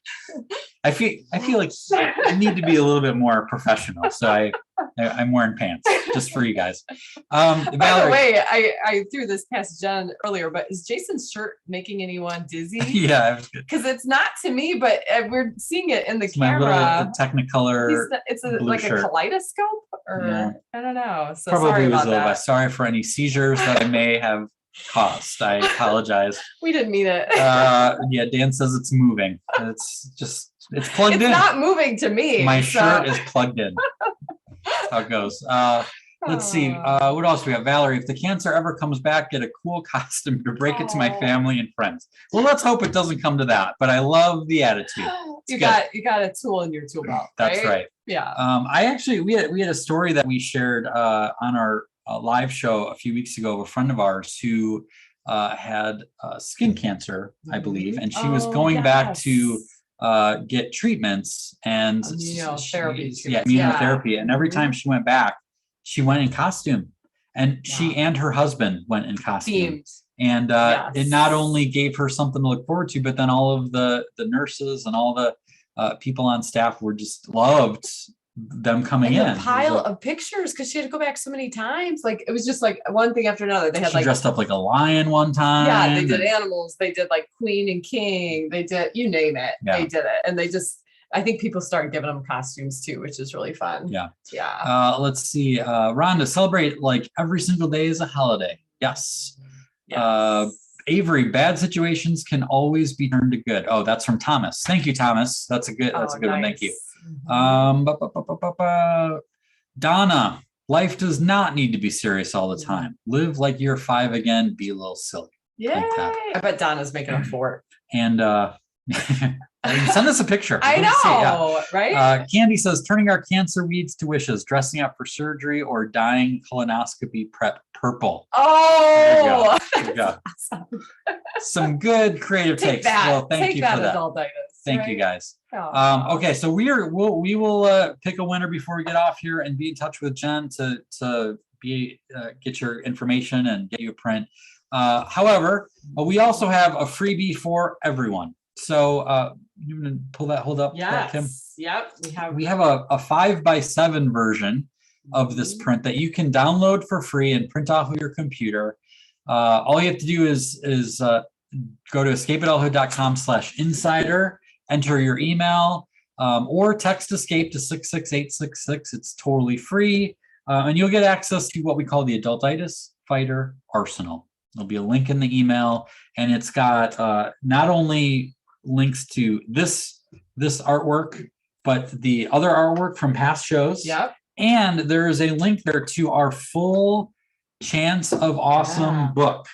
I feel like I need to be a little bit more professional. So I'm wearing pants just for you guys. Valerie, by the way, I threw this past Jen earlier, but is Jason's shirt making anyone dizzy? Yeah, because it's not to me, but we're seeing it in the camera. My little Technicolor. It's like a kaleidoscope, or I don't know. So probably sorry about that. Sorry for any seizures that I may have caused. I apologize. We didn't mean it. Yeah, Dan says it's moving. It's plugged in. It's not moving to me. My shirt is plugged in. That's how it goes. Let's see. What else do we have? Valerie, if the cancer ever comes back, get a cool costume to break it to my family and friends. Well, let's hope it doesn't come to that. But I love the attitude. You got a tool in your tool belt. That's right. Yeah. we had a story that we shared on our live show a few weeks ago of a friend of ours who had skin cancer, I believe, and she was going back to get treatments and immunotherapy. And every time she went back, she went in costume, and she and her husband went in costume. And it not only gave her something to look forward to, but then all of the nurses and all the people on staff were just loved them coming in. A pile of pictures, because she had to go back so many times. Like it was just like one thing after another. They had she dressed up like a lion one time. Yeah, they did animals. They did like Queen and King. They did, you name it. Yeah. They did it, and I think people started giving them costumes too, which is really fun. Yeah. Yeah. Let's see. Rhonda, celebrate like every single day is a holiday. Yes. Avery, bad situations can always be turned to good. Oh, that's from Thomas. Thank you, Thomas. That's a good one. Thank you. Donna, life does not need to be serious all the time. Live like you're 5 again. Be a little silly. Yay! Like I bet Donna's making up for it. And send us a picture. I know, right? Candy says, turning our cancer weeds to wishes, dressing up for surgery, or dying colonoscopy prep purple. Oh, there you go. Awesome. Some good creative takes. Well, thank you for that. Adultitis, thank you guys. Okay, so we will pick a winner before we get off here and be in touch with Jen to get your information and get you a print. However, we also have a freebie for everyone. So you want to hold up? Yes. Kim? Yep. We have a 5x7 version of this print that you can download for free and print off of your computer. All you have to do is go to escapeadulthood.com/insider, enter your email, or text escape to 66866. It's totally free. And you'll get access to what we call the Adultitis Fighter Arsenal. There'll be a link in the email, and it's got not only links to this artwork, but the other artwork from past shows. Yep. And there is a link there to our full Chance of Awesome book,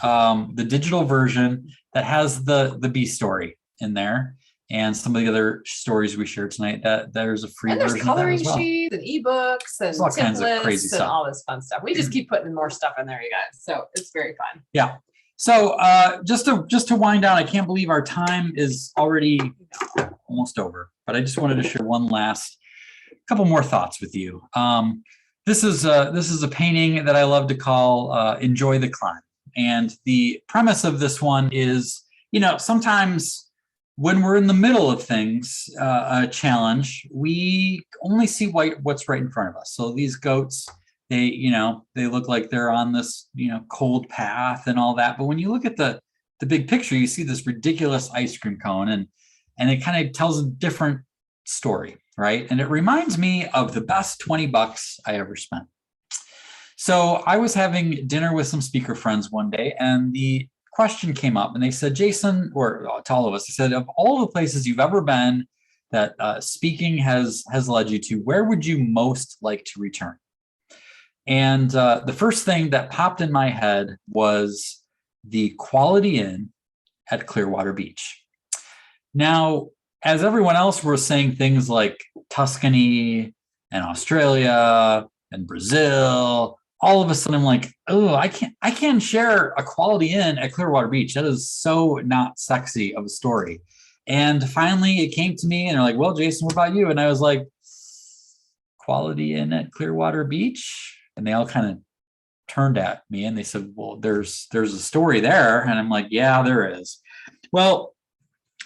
the digital version that has the bee story in there, and some of the other stories we shared tonight. That there's a free And there's version of that coloring as well. sheets and ebooks and all kinds of crazy lists and stuff. all this fun stuff. We just keep putting more stuff in there, you guys. So it's very fun. Yeah. So just to wind down, I can't believe our time is already almost over, but I just wanted to share one last couple more thoughts with you. This is a painting that I love to call Enjoy the Climb. And the premise of this one is, sometimes when we're in the middle of things, a challenge, we only see what's right in front of us. So these goats, they look like they're on this, cold path and all that. But when you look at the big picture, you see this ridiculous ice cream cone, and it kind of tells a different story, right? And it reminds me of the best $20 I ever spent. So I was having dinner with some speaker friends one day, and the question came up, and they said, Jason, or to all of us, they said, of all the places you've ever been that speaking has led you to, where would you most like to return? And the first thing that popped in my head was the Quality Inn at Clearwater Beach. Now, as everyone else was saying things like Tuscany and Australia and Brazil, all of a sudden I'm like, oh, I can't share a Quality Inn at Clearwater Beach. That is so not sexy of a story. And finally it came to me, and they're like, well, Jason, what about you? And I was like, Quality Inn at Clearwater Beach? And they all kind of turned at me and they said, well, there's a story there. And I'm like, yeah, there is. Well,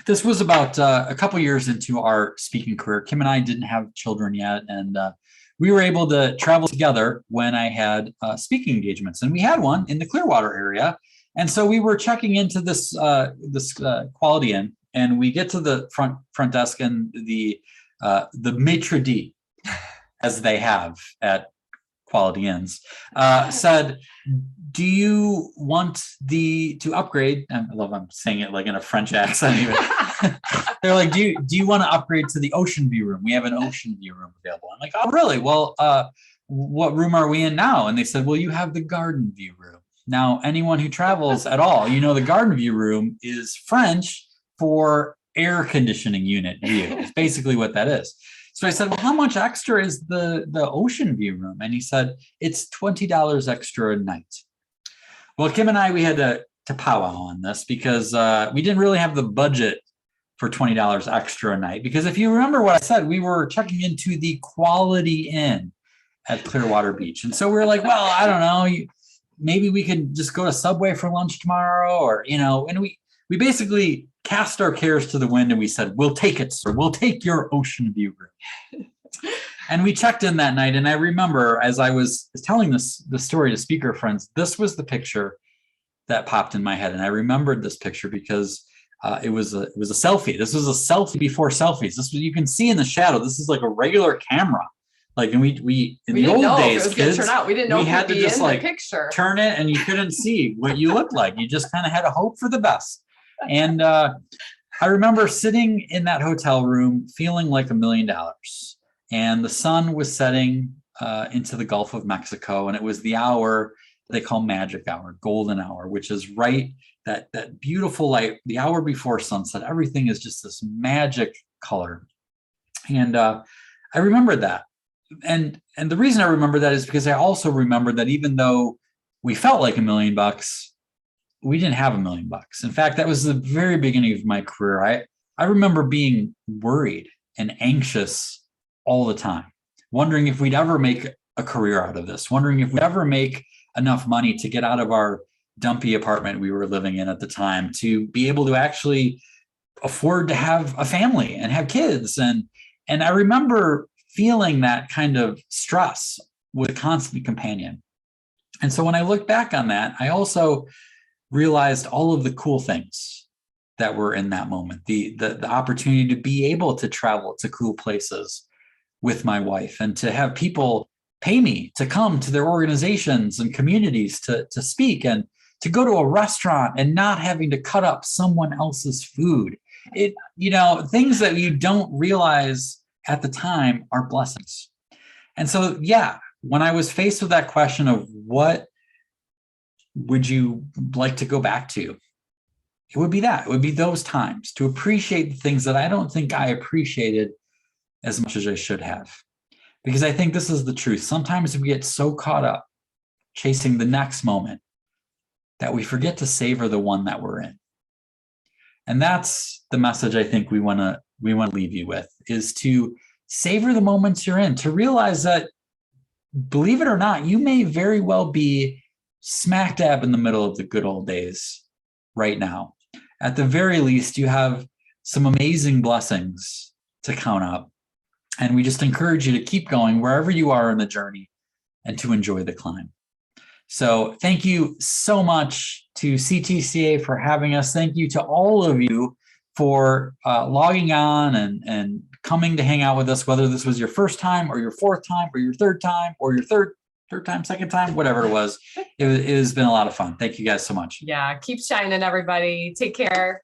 this was about a couple years into our speaking career. Kim and I didn't have children yet, and we were able to travel together when I had speaking engagements, and we had one in the Clearwater area. And so we were checking into this Quality Inn, and we get to the front desk, and the maitre d', as they have at Quality Inns, said, do you want to upgrade? I love I'm saying it like in a French accent. Even. They're like, do you want to upgrade to the ocean view room? We have an ocean view room available. I'm like, oh, really? Well, what room are we in now? And they said, well, you have the garden view room. Now, anyone who travels at all, the garden view room is French for air conditioning unit view. It's basically what that is. So I said, well, how much extra is the ocean view room? And he said, it's $20 extra a night. Well, Kim and I, we had to powwow on this because we didn't really have the budget for $20 extra a night. Because if you remember what I said, we were checking into the Quality Inn at Clearwater Beach. And so we were like, well, I don't know, maybe we could just go to Subway for lunch tomorrow, or, and we basically cast our cares to the wind and we said, we'll take it, sir. We'll take your ocean view room. And we checked in that night. And I remember as I was telling the story to speaker friends, this was the picture that popped in my head. And I remembered this picture because it was a selfie. This was a selfie before selfies. This was, you can see in the shadow, this is like a regular camera. Like, and we in the old days, kids, we didn't know we had to just like picture. turn it, and you couldn't see what you looked like. You just kind of had to hope for the best. And I remember sitting in that hotel room feeling like $1 million. And the sun was setting into the Gulf of Mexico, and it was the hour they call magic hour, golden hour, which is right, that beautiful light, the hour before sunset. Everything is just this magic color. And I remembered that. And the reason I remember that is because I also remembered that even though we felt like $1 million, we didn't have $1 million. In fact, that was the very beginning of my career. I remember being worried and anxious all the time, wondering if we'd ever make a career out of this, wondering if we'd ever make enough money to get out of our dumpy apartment we were living in at the time, to be able to actually afford to have a family and have kids. And I remember feeling that kind of stress with a constant companion. And so when I look back on that, I also realized all of the cool things that were in that moment, the opportunity to be able to travel to cool places with my wife and to have people pay me to come to their organizations and communities to speak, and to go to a restaurant and not having to cut up someone else's food. Things that you don't realize at the time are blessings. And so, yeah, when I was faced with that question of what would you like to go back to, it would be that. It would be those times to appreciate the things that I don't think I appreciated as much as I should have. Because I think this is the truth. Sometimes we get so caught up chasing the next moment that we forget to savor the one that we're in. And that's the message I think we want to leave you with, is to savor the moments you're in, to realize that, believe it or not, you may very well be smack dab in the middle of the good old days right now. At the very least, you have some amazing blessings to count up. And we just encourage you to keep going wherever you are in the journey and to enjoy the climb. So thank you so much to CTCA for having us. Thank you to all of you for logging on and coming to hang out with us, whether this was your first time or your fourth time or your third time or your third time, second time, whatever it was. It has been a lot of fun. Thank you guys so much. Yeah, keep shining, everybody. Take care.